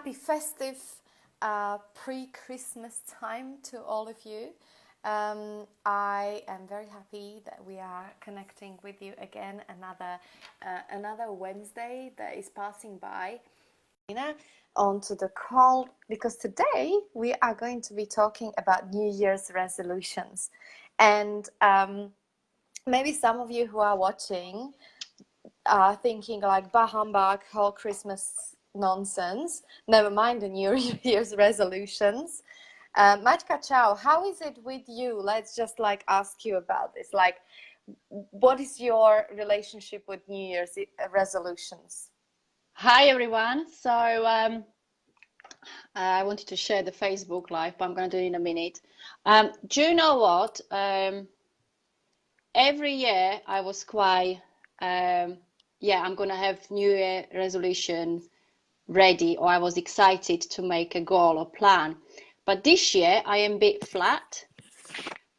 happy festive pre-Christmas time to all of you. I am very happy that we are connecting with you again. Another Wednesday that is passing by. Onto the call, because today we are going to be talking about New Year's resolutions, and maybe some of you who are watching are thinking like, bah humbug, whole Christmas nonsense, never mind the New Year's resolutions. Matka, ciao, how is it with you? Let's just like ask you about this. Like, what is your relationship with New Year's resolutions? Hi everyone. So I wanted to share the Facebook Live, but I'm going to do it in a minute. Do you know what? Every year I was quite, I'm going to have New Year resolution ready, or I was excited to make a goal or plan. But this year I am a bit flat.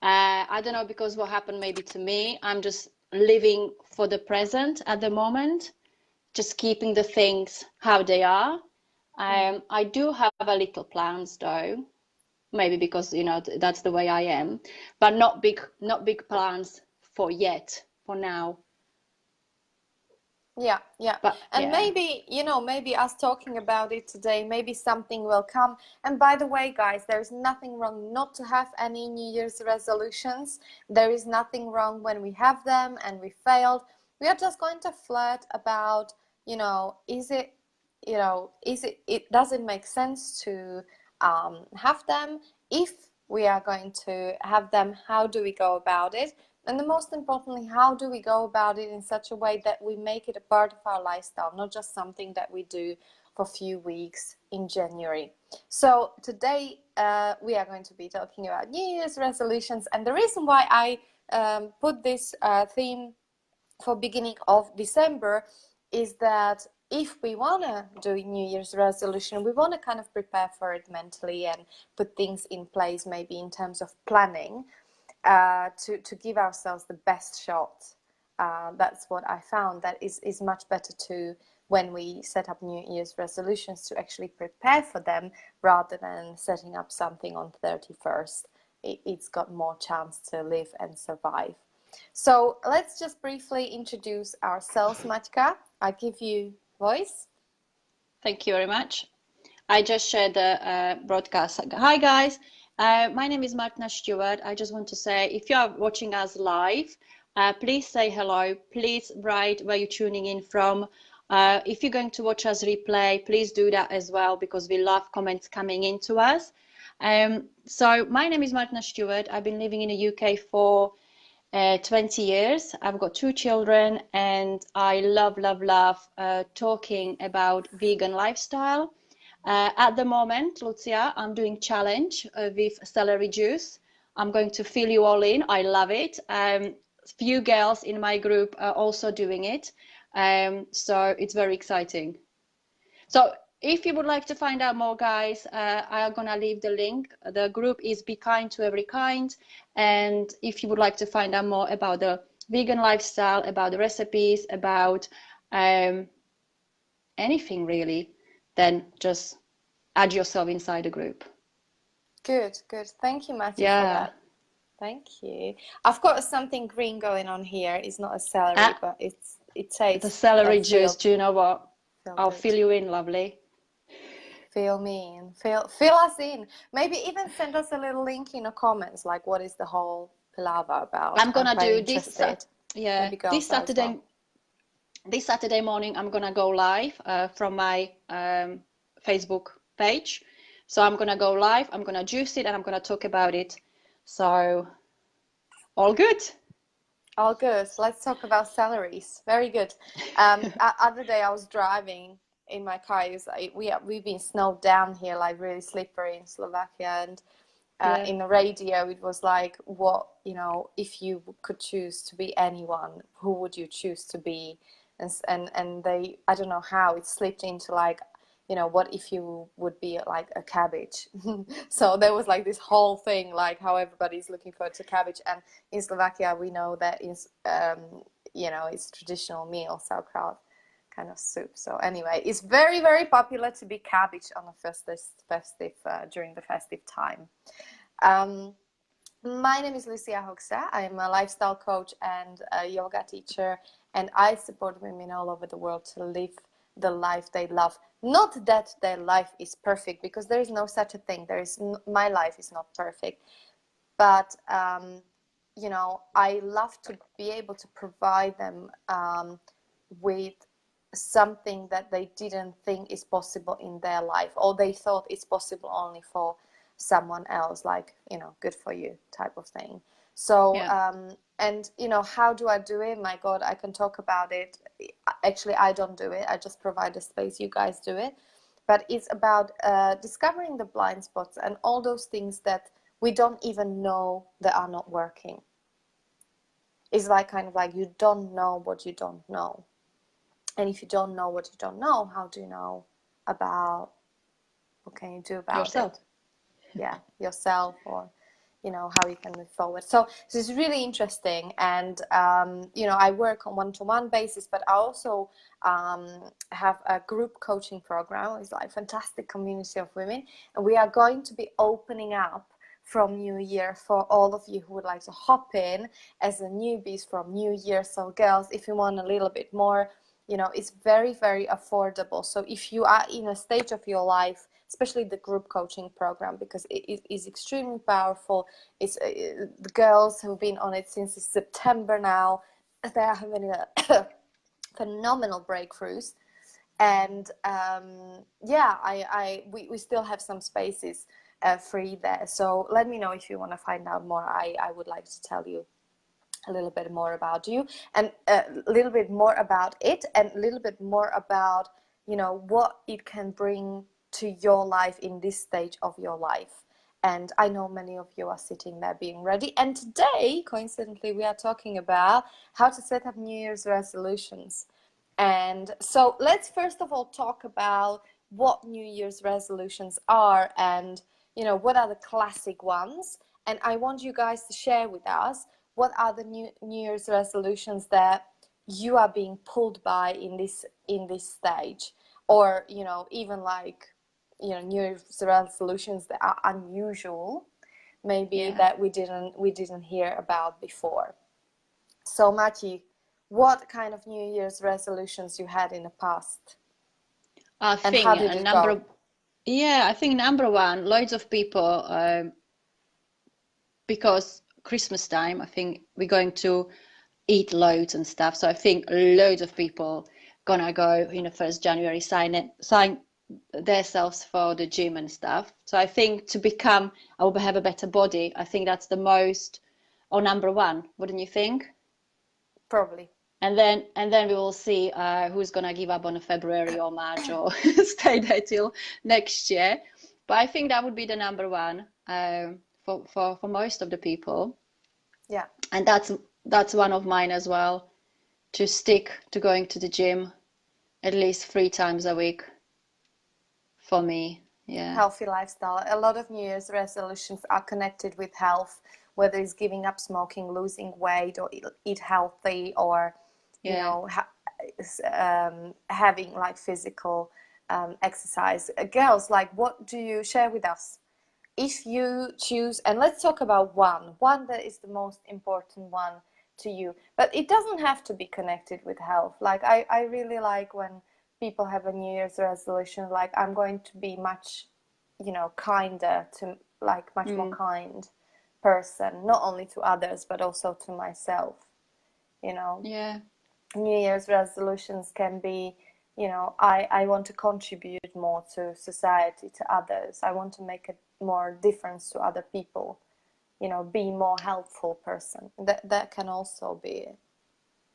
I don't know, because what happened maybe to me. I'm just living for the present at the moment, just keeping the things how they are. I do have a little plans though, maybe because that's the way I am, but not big plans for now. Yeah. But And yeah, maybe us talking about it today, maybe something will come. And by the way, guys, there's nothing wrong not to have any New Year's resolutions. There is nothing wrong when we have them and we failed. We are just going to flirt about, does it make sense to have them? If we are going to have them, how do we go about it? And the most importantly, how do we go about it in such a way that we make it a part of our lifestyle, not just something that we do for a few weeks in January. So today we are going to be talking about New Year's resolutions. And the reason why I put this theme for beginning of December is that if we want to do a New Year's resolution, we want to kind of prepare for it mentally and put things in place, maybe in terms of planning, to give ourselves the best shot. That's what I found, that is much better to, when we set up New Year's resolutions, to actually prepare for them rather than setting up something on 31st. It's got more chance to live and survive. So let's just briefly introduce ourselves, Matka. I give you voice. thank you very much. I just shared the broadcast. Hi guys, my name is Martina Stewart. I just want to say, if you are watching us live, please say hello. Please write where you're tuning in from. If you're going to watch us replay, please do that as well, because we love comments coming into us. So my name is Martina Stewart. I've been living in the UK for 20 years. I've got 2 children, and I love talking about vegan lifestyle. At the moment, Lucia, I'm doing challenge with celery juice. I'm going to fill you all in. I love it. Few girls in my group are also doing it. So it's very exciting. So if you would like to find out more, guys, I'm gonna leave the link. The group is Be Kind to Every Kind. And if you would like to find out more about the vegan lifestyle, about the recipes, about anything really, then just add yourself inside the group. Good. Thank you, Matty, for Yeah. that. Thank you. I've got something green going on here. It's not a celery, but it The tastes celery juice, do you know what? I'll good. fill you in, lovely. Fill me in. Fill us in. Maybe even send us a little link in the comments, like what is the whole palaver about. I'm gonna quite do interested. Maybe this girls are as Saturday. well. This Saturday morning, I'm gonna go live from my Facebook page. So I'm gonna go live. I'm gonna juice it and I'm gonna talk about it. So all good. All good. Let's talk about celeries. Very good. Other day I was driving in my car. We've been snowed down here, like really slippery in Slovakia, and in the radio it was like, what, if you could choose to be anyone, who would you choose to be? And they, I don't know how it slipped into like, what if you would be like a cabbage? So there was like this whole thing, like how everybody's looking forward to cabbage. And in Slovakia, we know that is, it's traditional meal, sauerkraut. kind of soup. So anyway, it's very, very popular to be cabbage on a during the festive time. My name is Lucia. I'm a lifestyle coach and a yoga teacher, and I support women all over the world to live the life they love. Not that their life is perfect, because there is no such a thing. My life is not perfect, but you know, I love to be able to provide them with something that they didn't think is possible in their life, or they thought it's possible only for someone else, like, you know, good for you type of thing. So and you know, how do I do it? My God, I can talk about it. Actually, I don't do it. I just provide the space. You guys do it. But it's about discovering the blind spots and all those things that we don't even know that are not working. It's like kind of like you don't know what you don't know. And if you don't know what you don't know, how do you know about what can you do about yourself? it? Yeah, yourself, or you know, how you can move forward. So it's really interesting, and you know, I work on one-to-one basis, but I also have a group coaching program. It's like a fantastic community of women, and we are going to be opening up from New Year for all of you who would like to hop in as a newbies from New Year. So girls, if you want a little bit more, you know, it's very, very affordable. So if you are in a stage of your life, especially the group coaching program, because it is extremely powerful. It's the girls who've been on it since September now, they are having a phenomenal breakthroughs. And yeah, we still have some spaces free there. So let me know if you want to find out more. I would like to tell you a little bit more about you, and a little bit more about it, and a little bit more about, you know, what it can bring to your life in this stage of your life. And I know many of you are sitting there being ready. And today, coincidentally, we are talking about how to set up New Year's resolutions. And so let's first of all talk about what New Year's resolutions are, and you know, what are the classic ones. And I want you guys to share with us what are the New Year's resolutions that you are being pulled by in this stage, or you know, even like, you know, New Year's resolutions that are unusual, maybe that we didn't hear about before. So Mati, what kind of New Year's resolutions you had in the past, I and think how did it go? I think number one, loads of people, because Christmas time, I think we're going to eat loads and stuff. So I think loads of people gonna go in the 1st January, sign themselves for the gym and stuff. So I think I will have a better body. I think that's the most, or number one, wouldn't you think? Probably. And then we will see who's gonna give up on a February or March or stay there till next year. But I think that would be the number one for most of the people. Yeah. And that's one of mine as well, to stick to going to the gym at least 3 times a week for me. Yeah. Healthy lifestyle. A lot of New Year's resolutions are connected with health, whether it's giving up smoking, losing weight, or eat healthy, or you know, having like physical exercise. Girls, like, what do you share with us? If you choose, and let's talk about one that is the most important one to you, but it doesn't have to be connected with health. Like I really like when people have a New Year's resolution, like I'm going to be much, you know, kinder to, like much more kind person, not only to others but also to myself, you know. Yeah. New Year's resolutions can be, you know, I want to contribute more to society, to others. I want to make a more difference to other people, you know, be more helpful person. That can also be it.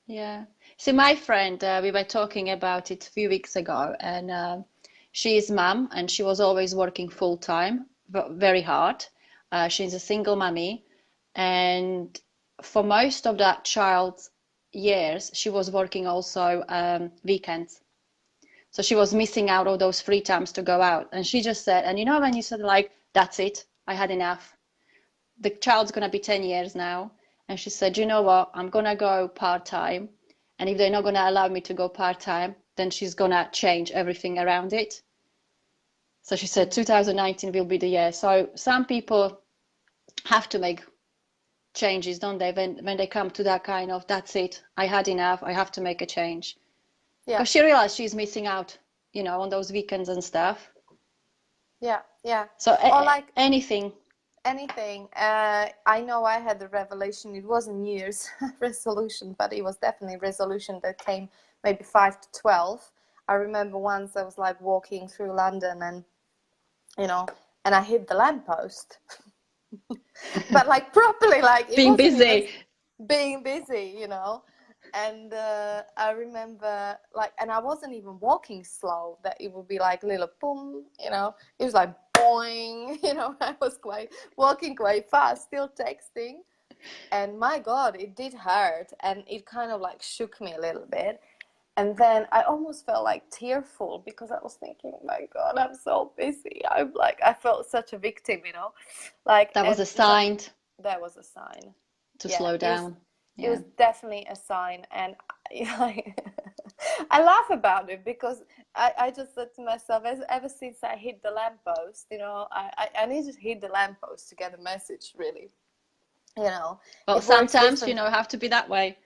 Yeah. See, my friend, we were talking about it a few weeks ago, and she is mum, and she was always working full time, very hard. She's a single mummy, and for most of that child's years, she was working also weekends. So she was missing out all those free times to go out. And she just said, and you know, when you said like, that's it, I had enough. The child's gonna be 10 years now. And she said, you know what, I'm gonna go part-time. And if they're not gonna allow me to go part-time, then she's gonna change everything around it. So she said 2019 will be the year. So some people have to make changes, don't they? When they come to that kind of, that's it, I had enough, I have to make a change. Yeah. Because she realized she's missing out, you know, on those weekends and stuff. Yeah, yeah. So Or like anything. I know I had a revelation. It wasn't New Year's resolution, but it was definitely a resolution that came maybe 5 to 12. I remember once I was like walking through London and, you know, and I hit the lamppost. But like properly, like it Being wasn't busy. even being busy, you know. And I remember like, and I wasn't even walking slow, that it would be like little boom, you know, it was like boing, you know. I was walking quite fast, still texting, and my God, it did hurt, and it kind of like shook me a little bit. And then I almost felt like tearful because I was thinking, my God, I'm so busy. I'm like, I felt such a victim, you know, like, That was a sign that was a sign to yeah, slow down. it was definitely a sign. And I laugh about it because I just said to myself, ever since I hit the lamppost, you know, I need to hit the lamppost to get a message, really, you know. Well, It works sometimes, you different. know, have to be that way.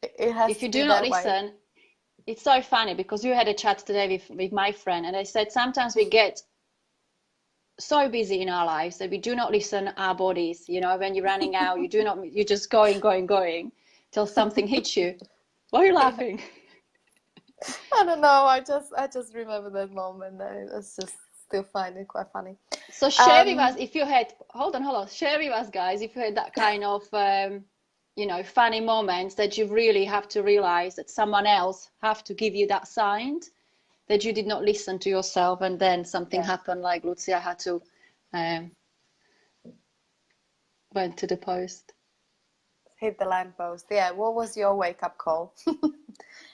It has If to you be do not that way. listen, it's so funny because you had a chat today with my friend, and I said sometimes we get so busy in our lives that we do not listen our bodies. You know, when you're running out, you're just going till something hits you. Why are you laughing? I don't know. I just remember that moment. I was just still find it quite funny. So share with us if you had, hold on, share with us, guys, if you had that kind of, you know, funny moments that you really have to realize that someone else have to give you that sign that you did not listen to yourself, and then something happened, like Lucia had to went to the post. Hit the lamppost. Yeah. What was your wake up call?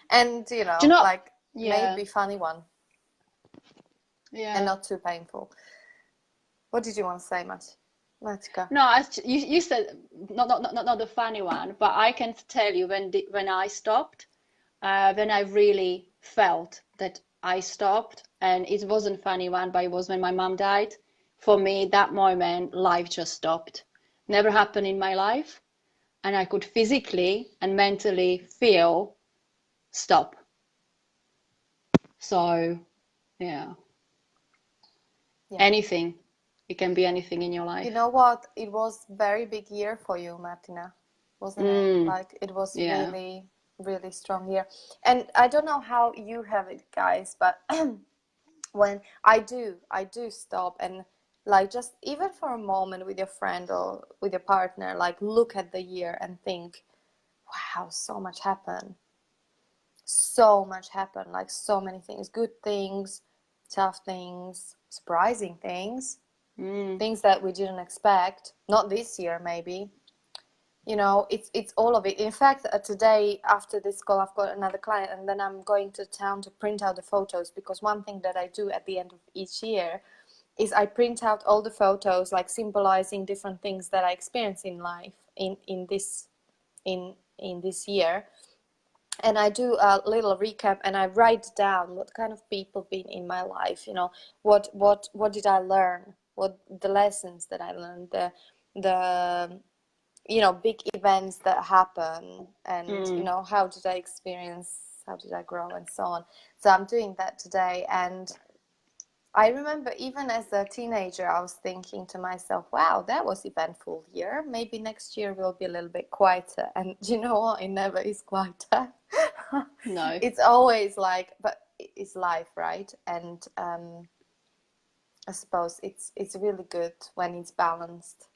And you Do you know, know? like Yeah, maybe funny one yeah. and not too painful. What did you want to say, Matka? No, you said not the funny one, but I can tell you when I stopped, when I really felt that I stopped, and it wasn't funny one, but it was when my mom died. For me, that moment, life just stopped. Never happened in my life, and I could physically and mentally feel stop. So, yeah, anything. It can be anything in your life. You know what? It was very big year for you, Martina, wasn't it? Like it was Yeah. really, really strong year. And I don't know how you have it, guys, but when I do stop and like just even for a moment with your friend or with your partner, like look at the year and think, wow, so much happened. So much happened, like so many things, good things, tough things, surprising things, things that we didn't expect. Not this year, maybe. You know, it's all of it. In fact, today after this call, I've got another client, and then I'm going to town to print out the photos, because one thing that I do at the end of each year is I print out all the photos, like symbolizing different things that I experience in life in this year. And I do a little recap, and I write down what kind of people been in my life, you know, what did I learn, what the lessons that I learned, the you know, big events that happen, and you know, how did I experience, how did I grow, and so on. So I'm doing that today. And I remember even as a teenager, I was thinking to myself, wow, that was eventful year. Maybe next year will be a little bit quieter. And you know what? It never is quieter. No. It's always like, but it's life, right? And I suppose it's really good when it's balanced.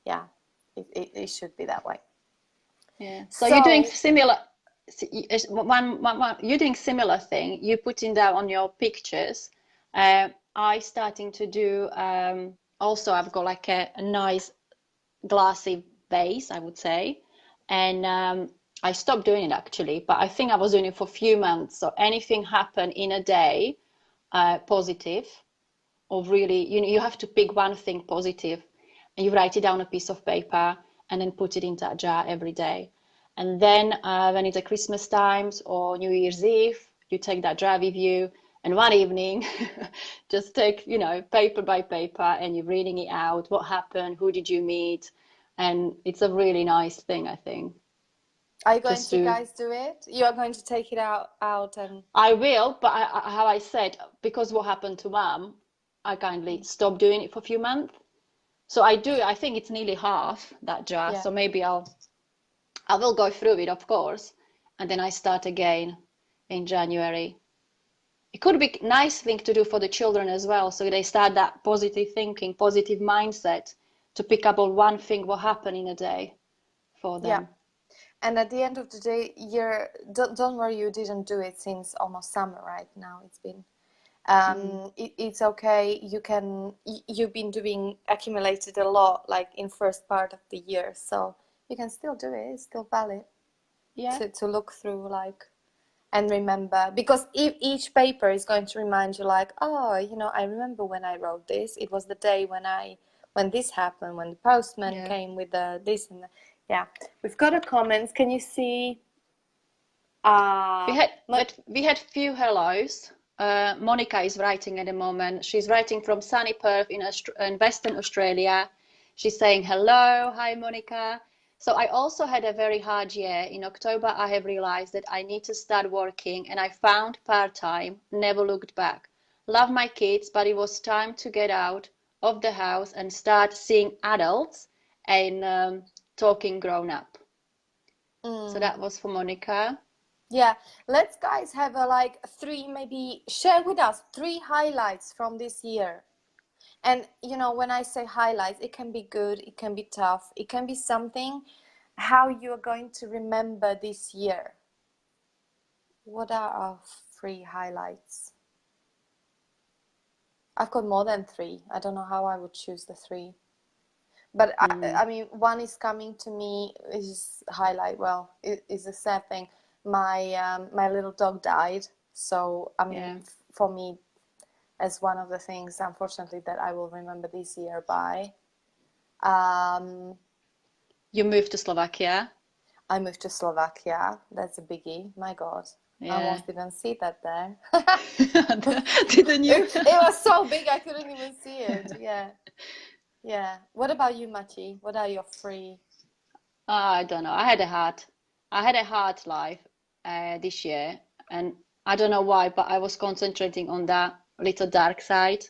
Yeah, it should be that way. Yeah. So you're doing similar. You're doing similar thing. You're putting that on your pictures. I starting to do. Also, I've got like a nice glassy base, I would say, and I stopped doing it actually. But I think I was doing it for a few months. So anything happen in a day, positive, or really, you know, you have to pick one thing positive, and you write it down on a piece of paper, and then put it into a jar every day. And then when it's a Christmas times or New Year's Eve, you take that drive with you. And one evening, just take, paper by paper, and you're reading it out. What happened? Who did you meet? And it's a really nice thing, I think. Are you going Just to guys do it? You are going to take it out and I will, but how I said, because what happened to Mum, I kindly stopped doing it for a few months. So I think it's nearly half that draft. yeah. So maybe I will go through it, of course, and then I start again in January. It could be a nice thing to do for the children as well, so they start that positive thinking, positive mindset to pick up on one thing what happened in a day for Yeah. them. And at the end of the day, don't worry, you didn't do it since almost summer right now. It's been it's okay. You've been accumulated a lot like in first part of the year, so you can still do it. It's still valid Yeah. to look through and remember, because each paper is going to remind you oh, I remember when I wrote this. It was the day when this happened, when the postman came with this and yeah. We've got a comments. Can you see? We had few hellos. Monica is writing at the moment. She's writing from sunny Perth in Western Australia. She's saying hello. Hi, Monica. So I also had a very hard year. In October, I have realized that I need to start working, and I found part-time, never looked back. Love my kids, but it was time to get out of the house and start seeing adults and talking grown up. So that was for Monica. Yeah, let's guys have maybe share with us 3 highlights from this year. And when I say highlights, it can be good, it can be tough, it can be something how you are going to remember this year. What are our 3 highlights? I've got more than 3. I don't know how I would choose the 3. But I mean, one is coming to me is highlight. Well, it is a sad thing. My little dog died. So I mean, for me, as one of the things, unfortunately, that I will remember this year by. You moved to Slovakia. I moved to Slovakia. That's a biggie. My God. I almost didn't see that there. Didn't you? It was so big I couldn't even see it. Yeah. Yeah. What about you, Machi? What are your 3? I don't know. I had a hard life this year, and I don't know why, but I was concentrating on that little dark side,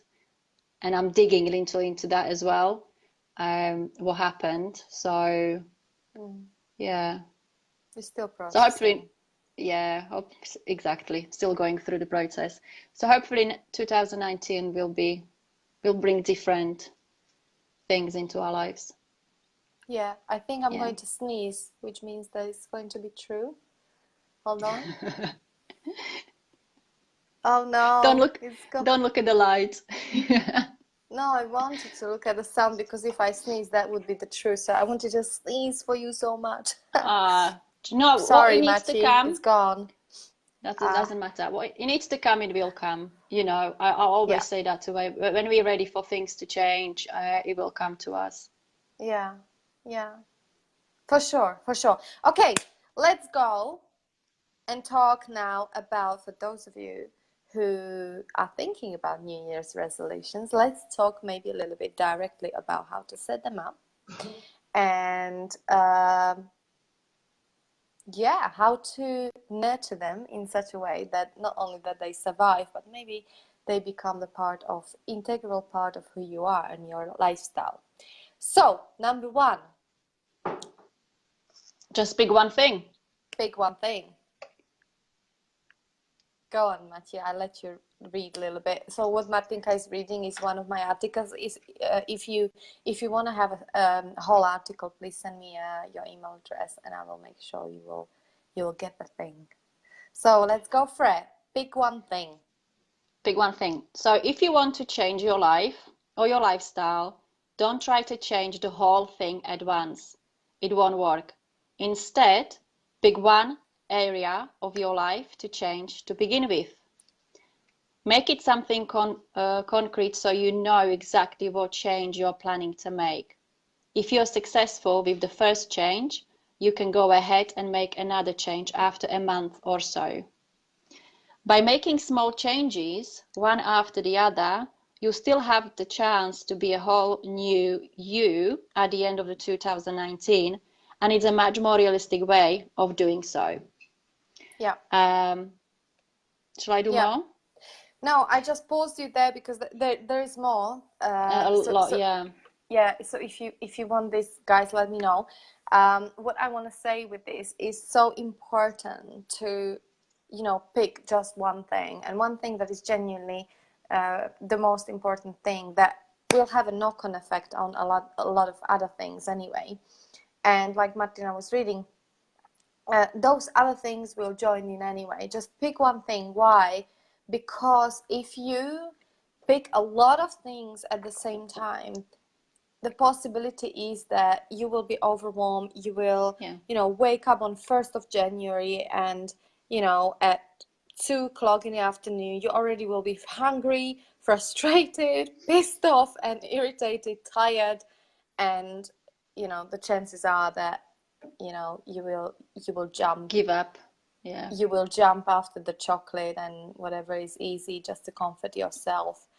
and I'm digging into that as well. What happened? So yeah. You're still So processing. hopefully, exactly. Still going through the process. So hopefully 2019 will bring different things into our lives. Yeah, I think I'm going to sneeze, which means that it's going to be true. Hold on. Oh no. Don't look at the light. No, I wanted to look at the sound, because if I sneeze, that would be the truth. So I want to just sneeze for you so much. No, Sorry, what it needs Mati, to come. it's gone. That doesn't matter. What it needs to come, it will come. I always say that too. When we're ready for things to change, it will come to us. Yeah, yeah. For sure, for sure. Okay, let's go and talk now about, for those of you who are thinking about New Year's resolutions, let's talk maybe a little bit directly about how to set them up. And how to nurture them in such a way that not only that they survive, but maybe they become the integral part of who you are and your lifestyle. So, number 1. Just pick one thing. Pick one thing. Go on, Mattia. I'll let you read a little bit. So what Martinka is reading is one of my articles. If you want to have a whole article, please send me your email address, and I will make sure you will get the thing. So let's go for it. Pick one thing. Pick one thing. So if you want to change your life or your lifestyle, don't try to change the whole thing at once. It won't work. Instead, pick one area of your life to change to begin with. Make it something concrete, so you know exactly what change you're planning to make. If you're successful with the first change, you can go ahead and make another change after a month or so. By making small changes, one after the other, you still have the chance to be a whole new you at the end of the 2019, and it's a much more realistic way of doing so. Yeah. Shall I do Yeah. more? No, I just paused you there because there is more. A lot, yeah. Yeah. So if you want this, guys, let me know. What I want to say with this is so important to, you know, pick just one thing, and one thing that is genuinely the most important thing that will have a knock-on effect on a lot of other things anyway. And like Martina was reading, those other things will join in anyway. Just pick one thing. Why? Because if you pick a lot of things at the same time, the possibility is that you will be overwhelmed. You will, you know, wake up on 1st of January and, you know, at 2 o'clock in the afternoon, you already will be hungry, frustrated, pissed off, and irritated, tired. And, you know, the chances are that, you know, you will jump. Give up. Yeah. You will jump after the chocolate and whatever is easy just to comfort yourself.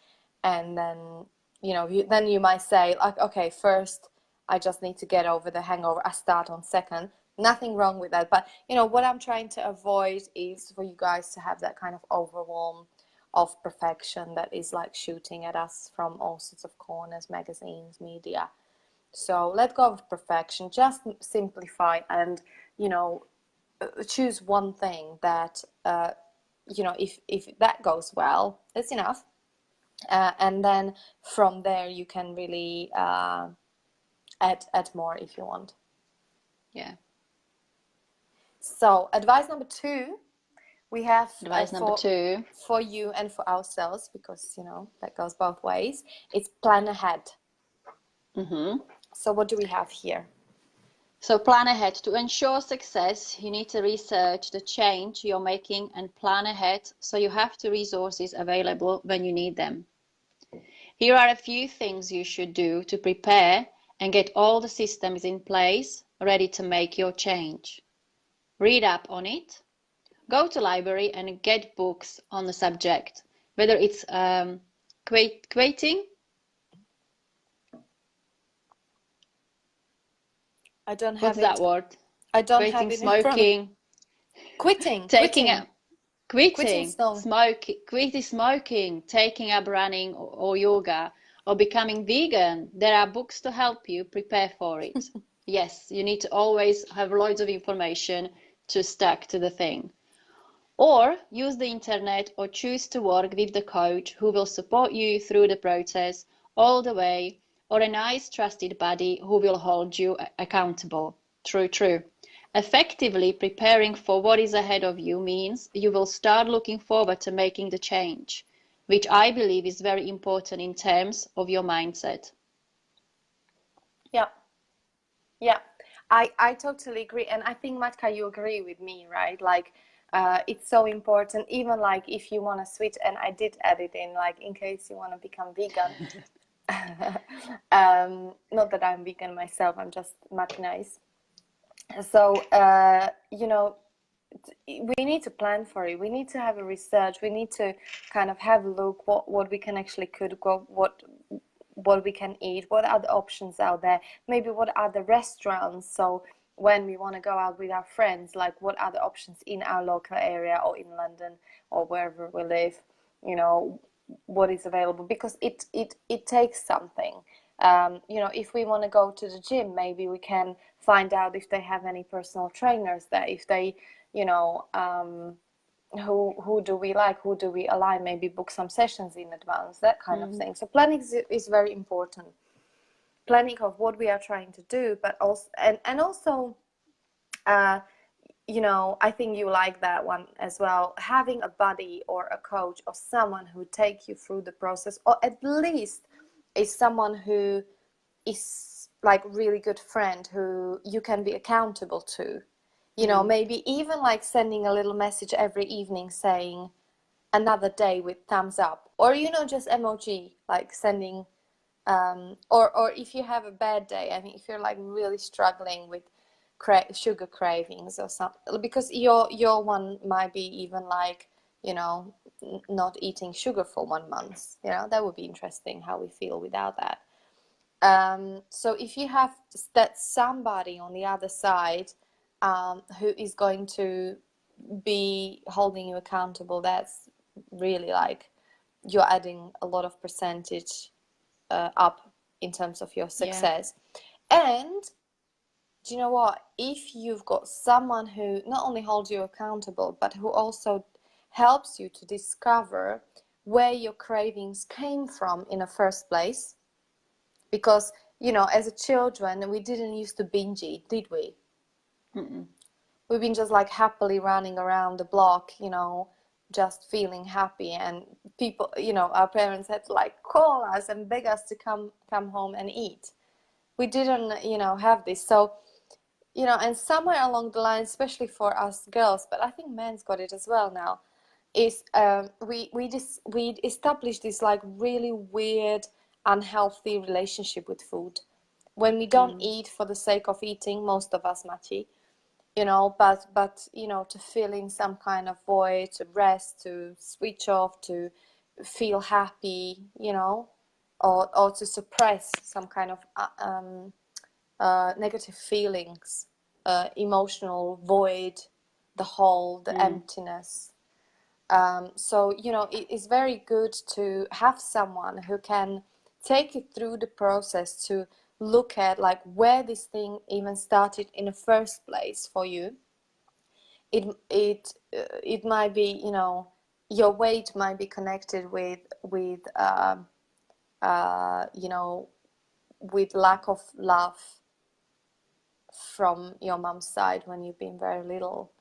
And then, you know, then you might say, like, okay, first I just need to get over the hangover. I start on second. Nothing wrong with that. But, you know, what I'm trying to avoid is for you guys to have that kind of overwhelm of perfection that is like shooting at us from all sorts of corners, magazines, media. So let go of perfection, just simplify and, you know, choose one thing that, you know, if that goes well, that's enough. And then from there you can really add more if you want. Yeah. So advice number 2, we have advice number 2 for you and for ourselves, because, you know, that goes both ways. It's plan ahead. So what do we have here? So plan ahead. To ensure success, you need to research the change you're making and plan ahead so you have the resources available when you need them. Here are a few things you should do to prepare and get all the systems in place ready to make your change. Read up on it. Go to library and get books on the subject, whether it's quitting. I don't have What's that word? I don't quitting, have it smoking. In front of... Quitting. Quitting smoking, taking up running or yoga, or becoming vegan. There are books to help you prepare for it. Yes, you need to always have loads of information to stick to the thing. Or use the internet or choose to work with the coach who will support you through the process all the way, or a nice trusted buddy who will hold you accountable. True. Effectively preparing for what is ahead of you means you will start looking forward to making the change, which I believe is very important in terms of your mindset. Yeah, I totally agree. And I think, Matka, you agree with me, right? Like, it's so important, even like if you want to switch, and I did add it in, like, in case you want to become vegan. Not that I'm vegan myself, I'm just Martina is. So, you know, we need to plan for it. We need to have a research. We need to kind of have a look what we can actually could go, what we can eat, what are the options out there, maybe what are the restaurants. So when we want to go out with our friends, like what are the options in our local area or in London or wherever we live, you know, what is available, because it takes something. You know, if we want to go to the gym, maybe we can find out if they have any personal trainers there, if they, you know, who do we like, who do we align, maybe book some sessions in advance, that kind of thing. So planning is very important. Planning of what we are trying to do, but also and also you know, I think you like that one as well, having a buddy or a coach or someone who take you through the process, or at least is someone who is like really good friend who you can be accountable to. You know, maybe even like sending a little message every evening saying another day with thumbs up, or, you know, just emoji, like sending, or if you have a bad day, I mean, if you're like really struggling with sugar cravings or something, because your one might be even like, you know, not eating sugar for 1 month. You know, that would be interesting how we feel without that. So if you have that somebody on the other side who is going to be holding you accountable, that's really like you're adding a lot of percentage up in terms of your Yeah. success. And do you know what? If you've got someone who not only holds you accountable, but who also helps you to discover where your cravings came from in the first place, because, you know, as a children, we didn't used to binge eat, did we? Mm-mm. We've been just like happily running around the block, you know, just feeling happy. And people, you know, our parents had to like call us and beg us to come home and eat. We didn't, you know, have this. So, you know, and somewhere along the line, especially for us girls, but I think men's got it as well now, is we established this like really weird, unhealthy relationship with food. When we don't eat for the sake of eating, most of us, Machi, you know, but you know, to fill in some kind of void, to rest, to switch off, to feel happy, you know, or to suppress some kind of negative feelings, emotional void, the hole, the emptiness. So, you know, it is very good to have someone who can take you through the process to look at like where this thing even started in the first place for you. It might be, you know, your weight might be connected with you know, with lack of love from your mom's side when you've been very little.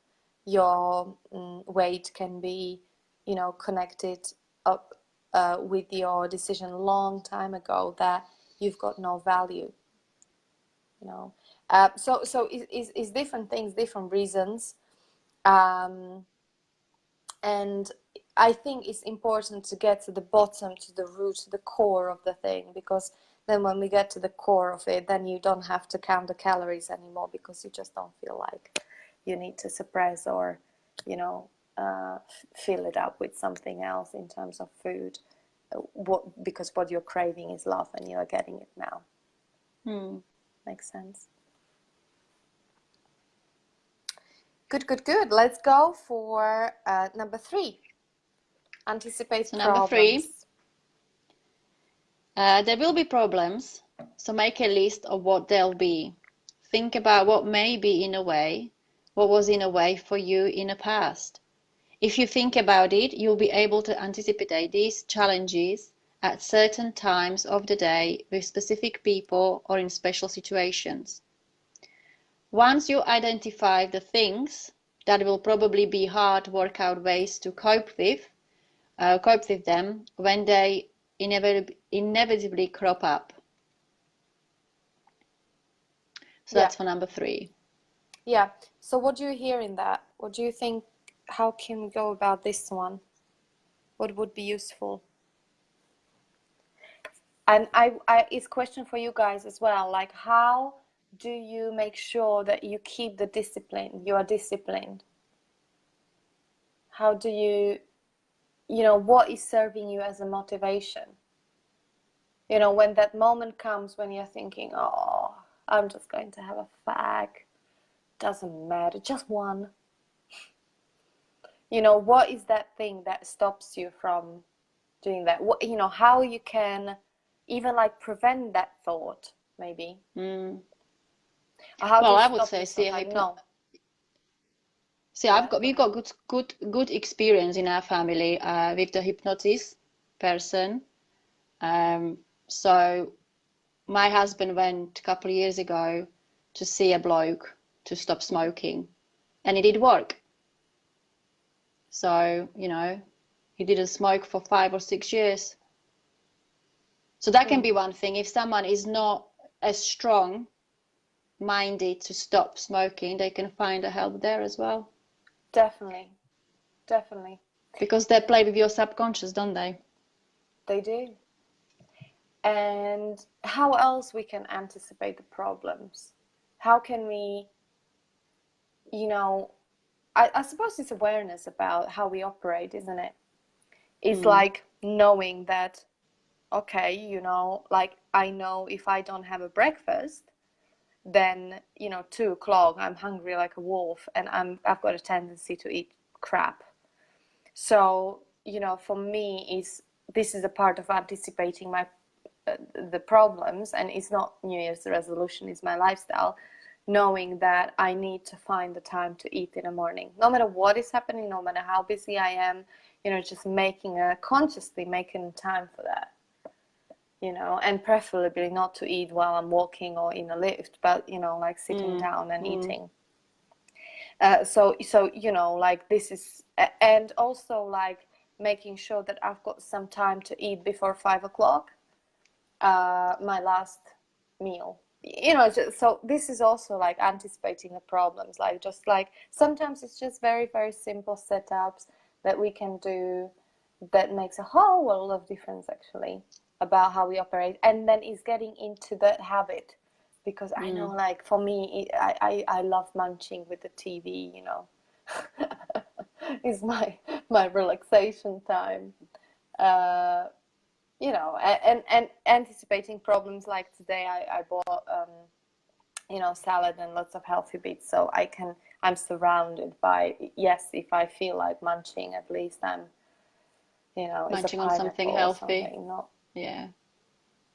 Your weight can be, you know, connected up with your decision a long time ago that you've got no value, you know. So it's different things, different reasons. And I think it's important to get to the bottom, to the root, to the core of the thing, because then when we get to the core of it, then you don't have to count the calories anymore, because you just don't feel like you need to suppress or, you know, fill it up with something else in terms of food. Because what you're craving is love, and you're getting it now. Makes sense. Good. Let's go for number 3. Anticipate So number 3, problems. there will be problems, so make a list of what they'll be. Think about what may be in a way, what was in a way for you in the past. If you think about it, you'll be able to anticipate these challenges at certain times of the day with specific people or in special situations. Once you identify the things that will probably be hard, work out ways to cope with them when they inevitably crop up. So that's for number 3. Yeah. So what do you hear in that? What do you think? How can we go about this one? What would be useful? And it's a question for you guys as well. Like, how do you make sure that you keep the discipline? You are disciplined. How do you, you know, what is serving you as a motivation? You know, when that moment comes when you're thinking, oh, I'm just going to have a fag. Doesn't matter, just one. You know, what is that thing that stops you from doing that? What, you know, how you can even like prevent that thought, maybe. How do Well, you I would stop say, yourself? Like, no. see, we've got good experience in our family with the hypnosis person. So my husband went a couple of years ago to see a bloke to stop smoking, and it did work. So, you know, he didn't smoke for 5 or 6 years. So that can be one thing. If someone is not as strong minded to stop smoking, they can find a help there as well. Definitely. Because they play with your subconscious, don't they? They do. And how else we can anticipate the problems? How can we you know, I suppose it's awareness about how we operate, isn't it? It's like knowing that, okay, you know, like I know if I don't have a breakfast, then, you know, 2 o'clock, I'm hungry like a wolf, and I've got a tendency to eat crap. So, you know, for me, this is a part of anticipating my the problems, and it's not New Year's resolution, it's my lifestyle, knowing that I need to find the time to eat in the morning, no matter what is happening, no matter how busy I am, you know, just consciously making time for that, you know, and preferably not to eat while I'm walking or in a lift, but, you know, like sitting down and eating. So you know, like this is, and also like making sure that I've got some time to eat before 5 o'clock, my last meal, you know. So this is also like anticipating the problems, like just like sometimes it's just very, very simple setups that we can do that makes a whole world of difference actually about how we operate, and then is getting into that habit, because I know, like for me, I love munching with the TV, you know. Is my relaxation time. You know, and anticipating problems, like today I bought you know, salad and lots of healthy bits, so I'm surrounded by, yes, if I feel like munching, at least I'm, you know, it's a Munching on something pineapple or healthy. something, not Yeah.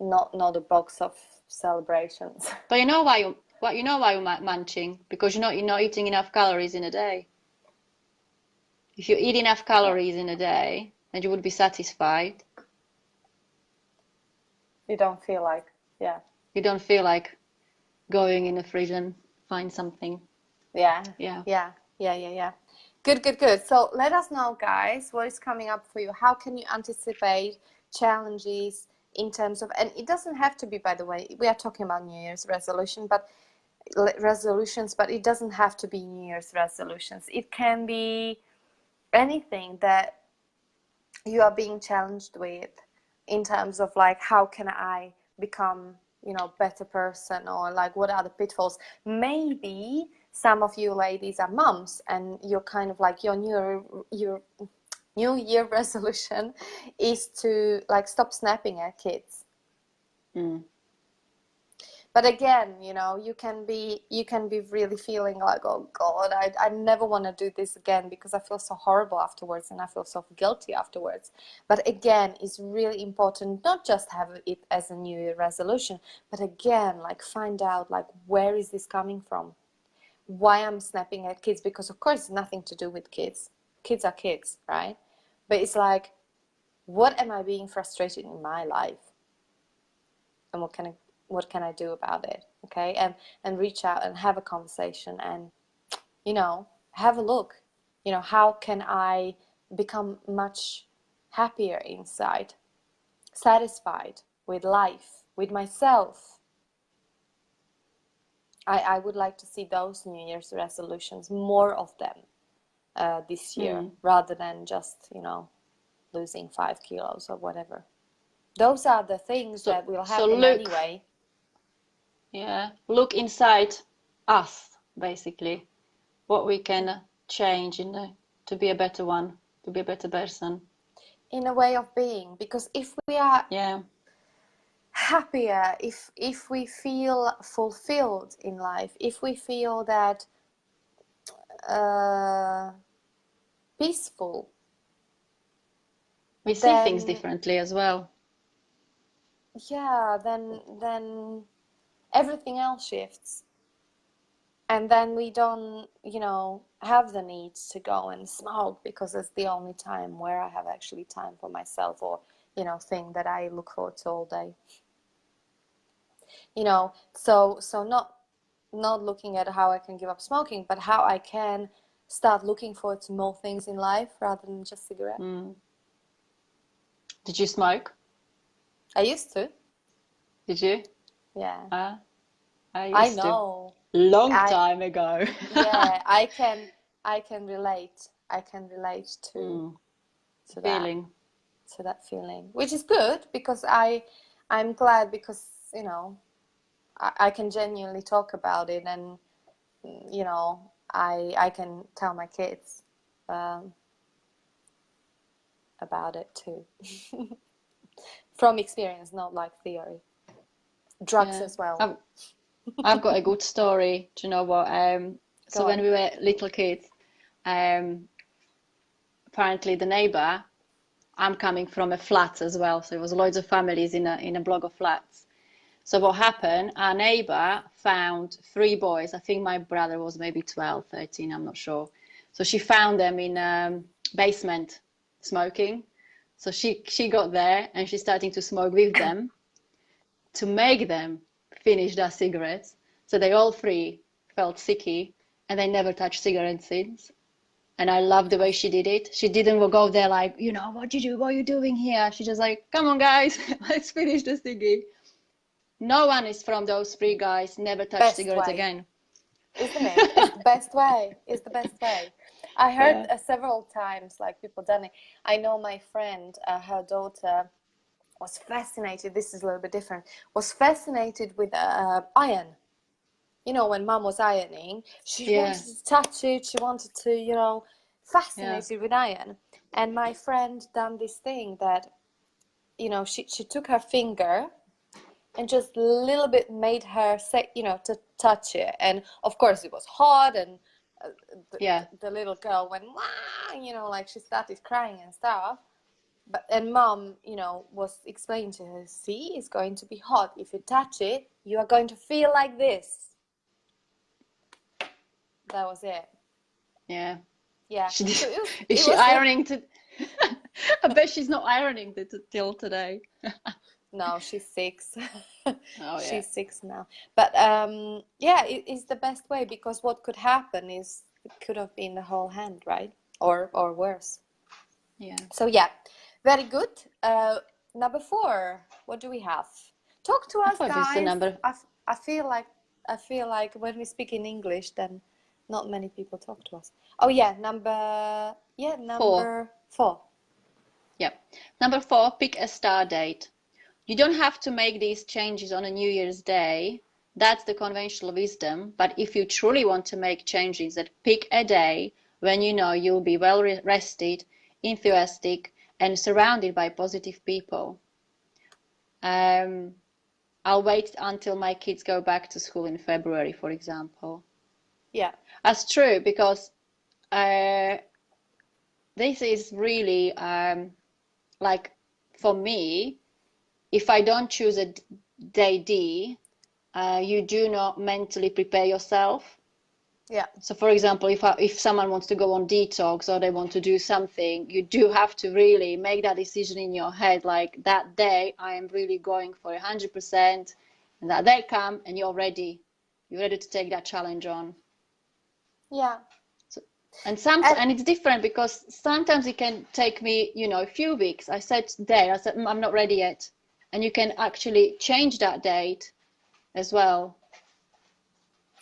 not a box of celebrations. But you know why you're munching? Because you're not eating enough calories in a day. If you eat enough Yeah, calories in a day, then you would be satisfied. you don't feel like, yeah. You don't feel like going in the fridge and find something. Yeah, Yeah. yeah. Good, good, good. So let us know, guys, what is coming up for you. How can you anticipate challenges in terms of, and it doesn't have to be, by the way, we are talking about New Year's resolutions, but it doesn't have to be New Year's resolutions. It can be anything that you are being challenged with, in terms of like, how can I become, you know, better person, or like what are the pitfalls. Maybe some of you ladies are mums, and you're kind of like, your new year resolution is to like stop snapping at kids. Mm. But again, you know, you can be really feeling like, oh God, I never want to do this again, because I feel so horrible afterwards, and I feel so guilty afterwards. But again, it's really important not just have it as a New Year resolution, but again, like find out like, where is this coming from? Why I'm snapping at kids? Because of course it's nothing to do with kids. Kids are kids, right? But it's like, what am I being frustrated in my life? And what can I do about it? Okay, and reach out and have a conversation, and, you know, have a look, you know, how can I become much happier inside, satisfied with life, with myself. I would like to see those New Year's resolutions, more of them, this year, rather than just, you know, losing 5 kilos or whatever. Those are the things So that will so happen anyway. look inside us, basically, what we can change to be a better one, to be a better person. In a way of being, because if we are Yeah. happier, if we feel fulfilled in life, if we feel that uh, peaceful, We see things then differently as well. yeah, then everything else shifts, and then we don't, you know, have the need to go and smoke, because it's the only time where I have actually time for myself, or, you know, thing that I look forward to all day. You know, so not looking at how I can give up smoking, but how I can start looking forward to more things in life rather than just cigarette. Did you smoke? I used to, Did you? yeah. I I used to. know. Long I time ago. Yeah, I can relate. I can relate to that Feeling. to that feeling, which is good, because I'm glad, because, you know, I can genuinely talk about it, and, you know, I can tell my kids about it too. From experience, not like theory. Drugs Yeah. as well. I've got a good story. Do you know what? So Go when on. we were little kids, um, apparently the neighbor, I'm coming from a flat as well, so it was loads of families in a block of flats. So what happened, our neighbor found three boys. I think my brother was maybe 12, 13, I'm not sure. So she found them in basement smoking. So she got there and she's starting to smoke with them to make them finish their cigarettes. So they all three felt sicky and they never touched cigarettes since. And I love the way she did it. She didn't go there like, what you do, what are you doing here? She just like, come on, guys, let's finish the ciggy. No one is from those three guys never touched Best cigarettes way, again. isn't it? It's the best way. It's the best way. I heard Yeah, several times like people done it. I know my friend, her daughter was fascinated. This is a little bit different. Was fascinated with iron. When mom was ironing, she yeah, wanted to touch it. She wanted to, yeah, fascinated with iron. And my friend done this thing that, she took her finger and just a little bit made her say, to touch it. And of course it was hot, and yeah, the little girl went, wah, like she started crying and stuff. And mom, was explaining to her, see, it's going to be hot. If you touch it, you are going to feel like this. That was it. yeah. Yeah. She So did. it was, Is it she was good. ironing to? I bet she's not ironing till today. No, she's 6. Oh yeah, She's 6 now. But yeah, it's the best way, because what could happen is it could have been the whole hand, right? Or worse. yeah. So yeah, very good. Number 4, what do we have? Talk to I us, thought it's the guys. number I feel like when we speak in English, then not many people talk to us. Oh yeah, number 4. Yeah. Number 4, pick a star date. You don't have to make these changes on a New Year's Day. That's the conventional wisdom. But if you truly want to make changes, then pick a day when you know you'll be well rested, enthusiastic, and surrounded by positive people. Um, I'll wait until my kids go back to school in February, for example. Yeah. That's true because uh, this is really like for me, if I don't choose a day D, you do not mentally prepare yourself. Yeah. So, for example, if someone wants to go on detox or they want to do something, you do have to really make that decision in your head. Like that day, I am really going for 100%, and that day come and you're ready. You're ready to take that challenge on. Yeah. So, and it's different because sometimes it can take me, a few weeks. I said today, I said I'm not ready yet, and you can actually change that date as well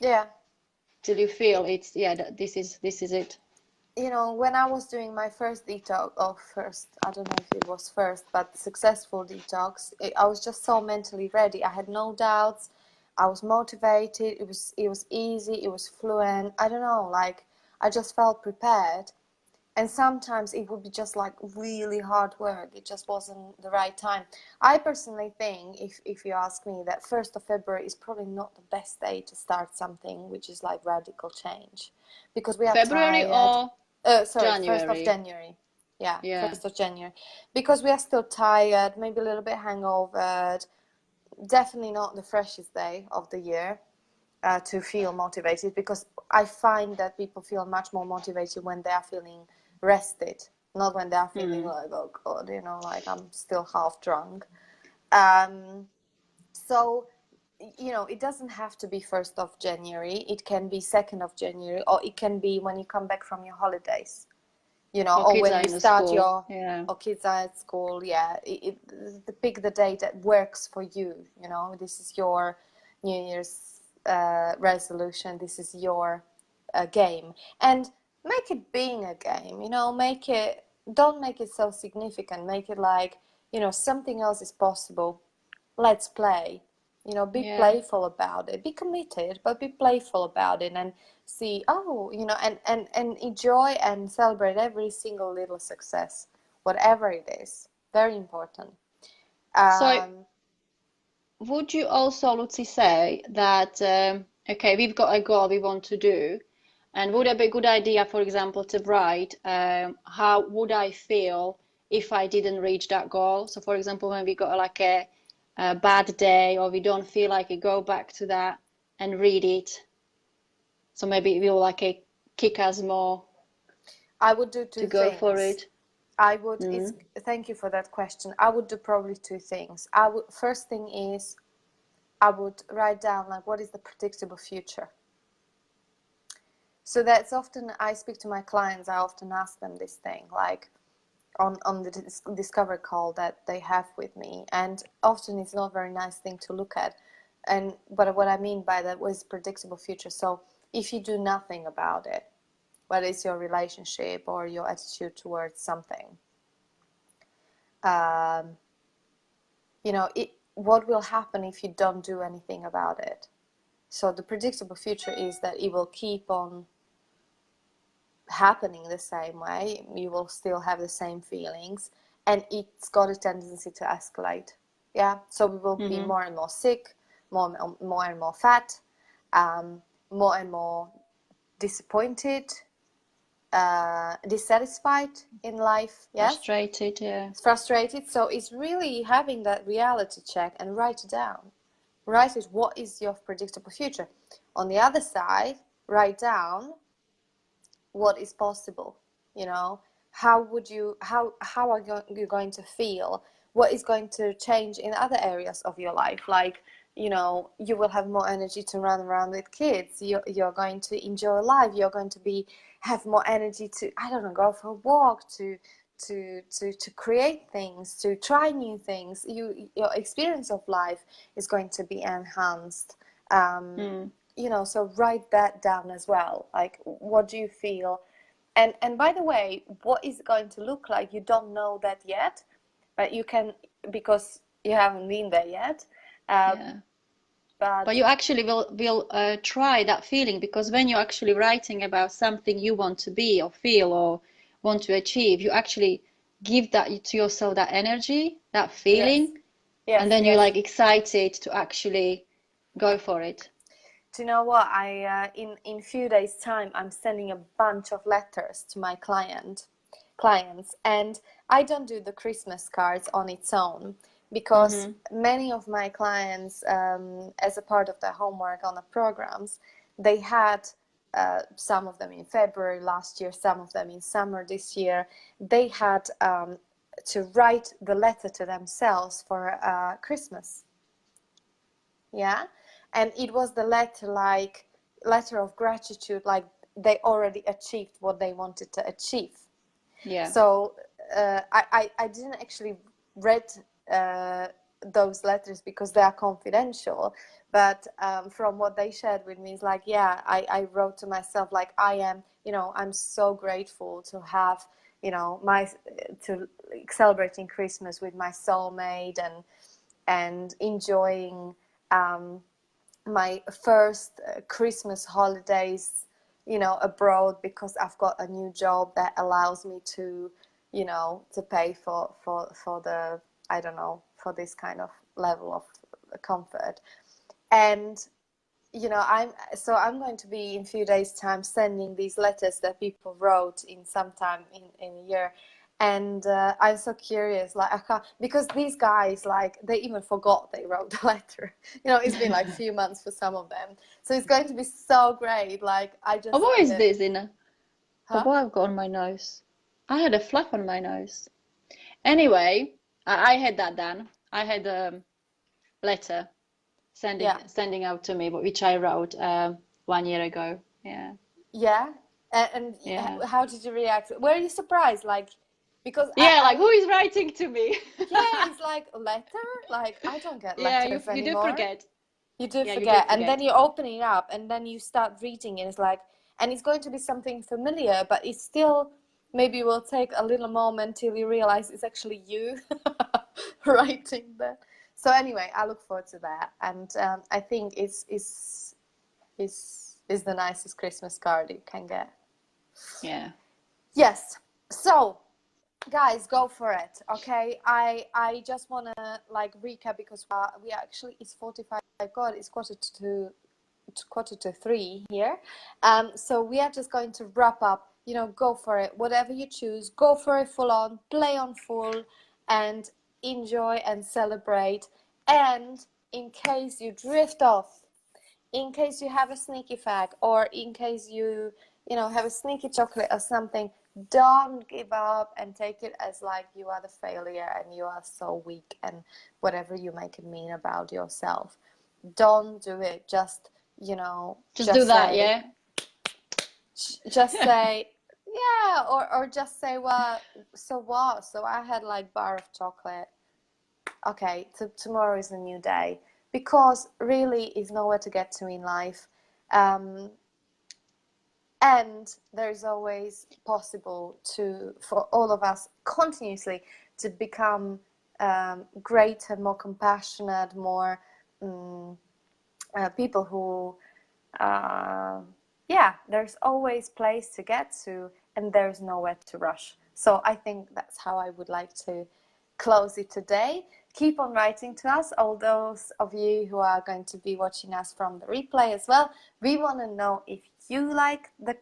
Yeah. till you feel it's this is it. When I was doing my first detox, I don't know if it was first, but successful detox, I was just so mentally ready. I had no doubts. I was motivated. It was easy. It was fluent. I don't know, like I just felt prepared. And sometimes it would be just like really hard work. It just wasn't the right time. I personally think, if you ask me, that 1st of February is probably not the best day to start something which is like radical change, because we are February tired. or Sorry, 1st of January? January. Yeah, Yeah. 1st of January. Because we are still tired, maybe a little bit hangover. Definitely not the freshest day of the year to feel motivated, because I find that people feel much more motivated when they are feeling rested, not when they are feeling Hmm. like, oh God, like I'm still half drunk. Um, so, it doesn't have to be 1st of January. It can be 2nd of January, or it can be when you come back from your holidays, Or or kids when are you in the start school. your, Yeah. or kids are at school. Yeah, pick the date that works for you. This is your New Year's resolution. This is your game, and make it being a game. Don't make it so significant. Make it like, something else is possible. Let's play. You know, be Yeah. playful about it, be committed, but be playful about it, and see, oh, you know, and enjoy and celebrate every single little success, whatever it is. Very important. So um would you also, Lucy, say that, okay, we've got a goal we want to do, and would it be a good idea, for example, to write how would I feel if I didn't reach that goal? So, for example, when we got like a bad day or we don't feel like it, go back to that and read it. So maybe it will like kick us more I would do to two go for things. it. I would, it's, Mm. thank you for that question. I would do probably two things. I would, first thing is, I would write down like, what is the predictable future? So that's often, I speak to my clients, I often ask them this thing, like on the discovery call that they have with me. And often it's not a very nice thing to look at. And but what I mean by that was predictable future. So if you do nothing about it, whether it's your relationship or your attitude towards something, um, you know, what will happen if you don't do anything about it? So the predictable future is that it will keep on happening the same way. You will still have the same feelings, and it's got a tendency to escalate. Yeah, so we will be Mm-hmm. more and more sick, more and more fat, more and more disappointed, dissatisfied in life. Yes, Frustrated, yeah. frustrated. So it's really having that reality check and write it down. Write it. What is your predictable future? On the other side, write down what is possible. You know, how would you, how are you going to feel? What is going to change in other areas of your life? Like, you know, you will have more energy to run around with kids. You're going to enjoy life. You're going to be have more energy to, I don't know, go for a walk, to create things, to try new things. Your experience of life is going to be enhanced. Mm. You know, so write that down as well. Like, what do you feel? And by the way, what is it going to look like? You don't know that yet, but you can, because you haven't been there yet. Uh, Yeah. But but you actually will try that feeling, because when you're actually writing about something you want to be or feel or want to achieve, you actually give that to yourself, that energy, that yes, feeling, and yes, then you're yes. like excited to actually go for it. Do you know what? In few days' time, I'm sending a bunch of letters to my clients, and I don't do the Christmas cards on its own, because Mm-hmm. many of my clients, as a part of their homework on the programs, they had some of them in February last year, some of them in summer this year. They had to write the letter to themselves for Christmas. Yeah, and it was the letter, like letter of gratitude, like they already achieved what they wanted to achieve. Yeah. So I didn't actually read uh, those letters because they are confidential, but from what they shared with me, is like, yeah, I wrote to myself, like, I am, you know, I'm so grateful to have, you know, my, to celebrating Christmas with my soulmate, and enjoying um, my first Christmas holidays, you know, abroad, because I've got a new job that allows me to, you know, to pay for the, I don't know, for this kind of level of comfort. And you know, I'm going to be in a few days time sending these letters that people wrote in sometime in a year. And I'm so curious, like, I can't, because these guys, like, they even forgot they wrote the letter. You know, it's been like a few months for some of them, so it's going to be so great. Like, I Oh, just what see is that. this in? Oh, Huh? what I've got on my nose? I had a flap on my nose. Anyway, I had that done. I had a letter Yeah, sending out to me, which I wrote 1 year ago. Yeah, yeah. And yeah, how did you react? Were you surprised, like, because yeah. Like, who I is writing to me? yeah, it's like a letter, like, I don't get Yeah, letters you do anymore. forget. You do Yeah, you do forget, and then forget. you open it up, and then you start reading it. It's like, and it's going to be something familiar, but it's still, maybe will take a little moment till you realize it's actually you writing that. So anyway, I look forward to that, and I think is the nicest Christmas card you can get. Yeah. Yes. So guys, go for it. Okay, I just want to like recap, because we actually, it's 45. God, it's quarter to 3 here. So we are just going to wrap up. Go for it, whatever you choose, go for it full on, play on full, and enjoy and celebrate. And in case you drift off, in case you have a sneaky fag, or in case you have a sneaky chocolate or something, don't give up and take it as like you are the failure and you are so weak and whatever you make it mean about yourself. Don't do it. Just Just do that, say, yeah. just say, yeah, or just say, well, so what? So I had like bar of chocolate. Okay, tomorrow is a new day, because really is nowhere to get to in life. And there's always possible for all of us continuously to become greater, more compassionate, more people who, there's always place to get to, and there's nowhere to rush. So I think that's how I would like to close it today. Keep on writing to us, all those of you who are going to be watching us from the replay as well. We want to know if you like the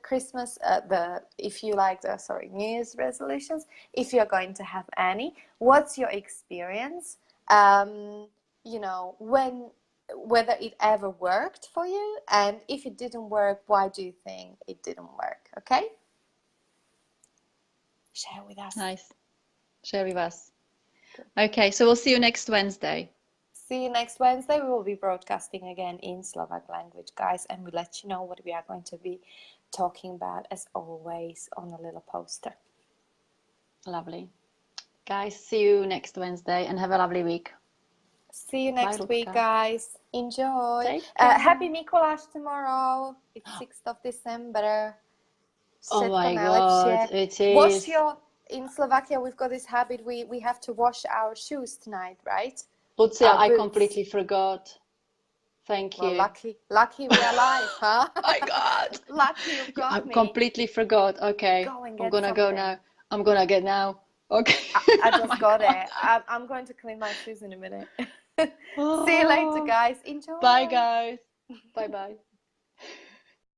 New Year's resolutions, if you're going to have any, what's your experience, whether it ever worked for you, and if it didn't work, why do you think it didn't work? Okay, share with us. Nice. Share with us. Okay, so we'll see you next Wednesday. See you next Wednesday. We will be broadcasting again in Slovak language, guys, and we'll let you know what we are going to be talking about, as always, on a little poster. Lovely. Guys, see you next Wednesday and have a lovely week. See you next week, guys. Enjoy. Happy Mikuláš tomorrow. It's 6th of December. Oh my God, it is. In Slovakia, we've got this habit, we have to wash our shoes tonight, right? Lucia, I completely forgot. Thank you. Well, lucky we're alive, huh? Oh my God. Lucky you've got me. I completely forgot. Okay. I'm gonna go now. I'm gonna get now. Okay. I just got it. I'm going to clean my shoes in a minute. See you later, guys. Enjoy. Bye, guys. Bye-bye.